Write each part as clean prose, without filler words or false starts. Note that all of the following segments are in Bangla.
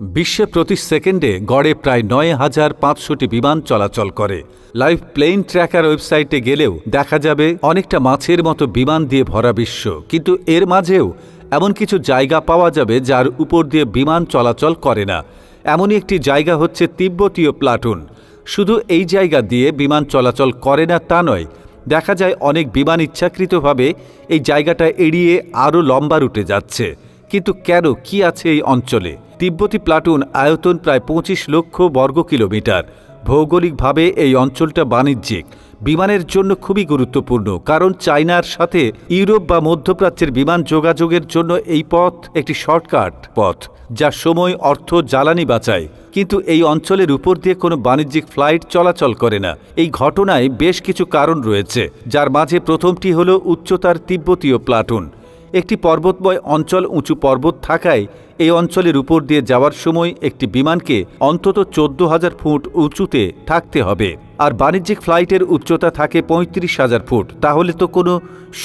বিশ্বে প্রতি সেকেন্ডে গড়ে প্রায় ৯,৫০০টি বিমান চলাচল করে। লাইভ প্লেন ট্র্যাকার ওয়েবসাইটে গেলেও দেখা যাবে অনেকটা মাছের মতো বিমান দিয়ে ভরা বিশ্ব, কিন্তু এর মাঝেও এমন কিছু জায়গা পাওয়া যাবে যার উপর দিয়ে বিমান চলাচল করে না। এমনই একটি জায়গা হচ্ছে তিব্বতীয় প্লাটুন। শুধু এই জায়গা দিয়ে বিমান চলাচল করে না তা নয়, দেখা যায় অনেক বিমান ইচ্ছাকৃতভাবে এই জায়গাটা এড়িয়ে আরও লম্বা রুটে যাচ্ছে। কিন্তু কেন, কি আছে এই অঞ্চলে? তিব্বতী প্লাটুন আয়তন প্রায় ২৫ লক্ষ বর্গ কিলোমিটার। ভৌগোলিকভাবে এই অঞ্চলটা বাণিজ্যিক বিমানের জন্য খুবই গুরুত্বপূর্ণ, কারণ চায়নার সাথে ইউরোপ বা মধ্যপ্রাচ্যের বিমান যোগাযোগের জন্য এই পথ একটি শর্টকাট পথ, যা সময়, অর্থ, জ্বালানি বাঁচায়। কিন্তু এই অঞ্চলের উপর দিয়ে কোনো বাণিজ্যিক ফ্লাইট চলাচল করে না। এই ঘটনায় বেশ কিছু কারণ রয়েছে, যার মাঝে প্রথমটি হল উচ্চতার তিব্বতীয় প্লাটুন। একটি পর্বতময় অঞ্চল, উঁচু পর্বত থাকায় এই অঞ্চলের উপর দিয়ে যাওয়ার সময় একটি বিমানকে অন্তত ১৪,০০০ ফুট উঁচুতে থাকতে হবে, আর বাণিজ্যিক ফ্লাইটের উচ্চতা থাকে ৩৫,০০০ ফুট। তাহলে তো কোনো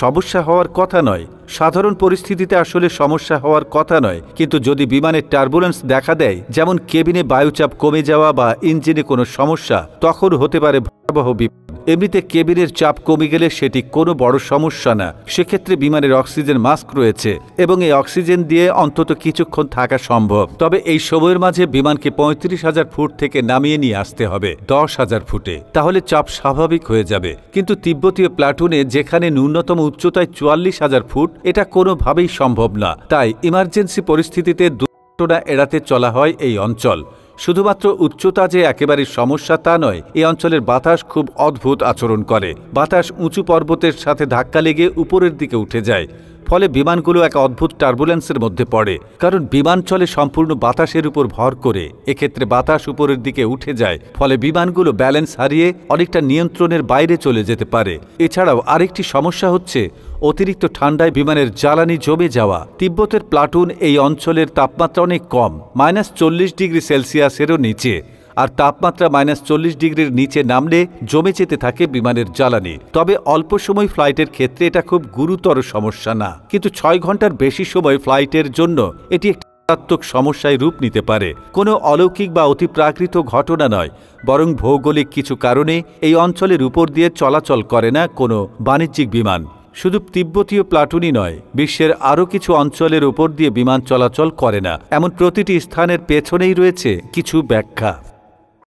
সমস্যা হওয়ার কথা নয়। সাধারণ পরিস্থিতিতে আসলে সমস্যা হওয়ার কথা নয়, কিন্তু যদি বিমানের টার্বুলেন্স দেখা দেয়, যেমন কেবিনে বায়ুচাপ কমে যাওয়া বা ইঞ্জিনে কোনো সমস্যা, তখন হতে পারে ভয়াবহ বিপদ। এমনিতে কেবিনের চাপ কমে গেলে সেটি কোনো বড় সমস্যা না। সেক্ষেত্রে বিমানের অক্সিজেন মাস্ক রয়েছে এবং এই অক্সিজেন দিয়ে অন্তত কিছুক্ষণ থাকা সম্ভব। তবে এই সময়ের মাঝে বিমানকে ৩৫,০০০ ফুট থেকে নামিয়ে নিয়ে আসতে হবে ১০,০০০ ফুটে, তাহলে চাপ স্বাভাবিক হয়ে যাবে। কিন্তু তিব্বতীয় প্লাটুনে, যেখানে ন্যূনতম উচ্চতায় ৪৪,০০০ ফুট, এটা কোনোভাবেই সম্ভব না। তাই ইমার্জেন্সি পরিস্থিতিতে দুর্ঘটনা এড়াতে চলা হয় এই অঞ্চল। শুধুমাত্র উচ্চতা যে একেবারে সমস্যা তা নয়, এই অঞ্চলের বাতাস খুব অদ্ভুত আচরণ করে। বাতাস উঁচু পর্বতের সাথে ধাক্কা লেগে উপরের দিকে উঠে যায়, ফলে বিমানগুলো এক অদ্ভুত টার্বুলেন্সের মধ্যে পড়ে। কারণ বিমান চলে সম্পূর্ণ বাতাসের উপর ভর করে, এক্ষেত্রে বাতাস উপরের দিকে উঠে যায়, ফলে বিমানগুলো ব্যালেন্স হারিয়ে অনেকটা নিয়ন্ত্রণের বাইরে চলে যেতে পারে। এছাড়াও আরেকটি সমস্যা হচ্ছে অতিরিক্ত ঠান্ডায় বিমানের জ্বালানি জমে যাওয়া। তিব্বতের প্লাটুন এই অঞ্চলের তাপমাত্রা অনেক কম, -৪০ ডিগ্রি সেলসিয়াসেরও নিচে, আর তাপমাত্রা -৪০ ডিগ্রির নিচে নামলে জমে যেতে থাকে বিমানের জ্বালানি। তবে অল্প সময় ফ্লাইটের ক্ষেত্রে এটা খুব গুরুতর সমস্যা না, কিন্তু ৬ ঘন্টার বেশি সময় ফ্লাইটের জন্য এটি একটি মারাত্মক সমস্যায় রূপ নিতে পারে। কোনো অলৌকিক বা অতিপ্রাকৃত ঘটনা নয়, বরং ভৌগোলিক কিছু কারণে এই অঞ্চলের উপর দিয়ে চলাচল করে না কোনো বাণিজ্যিক বিমান। শুধু তিব্বতীয় প্লাটুনই নয়, বিশ্বের আরও কিছু অঞ্চলের উপর দিয়ে বিমান চলাচল করে না। এমন প্রতিটি স্থানের পেছনেই রয়েছে কিছু ব্যাখ্যা।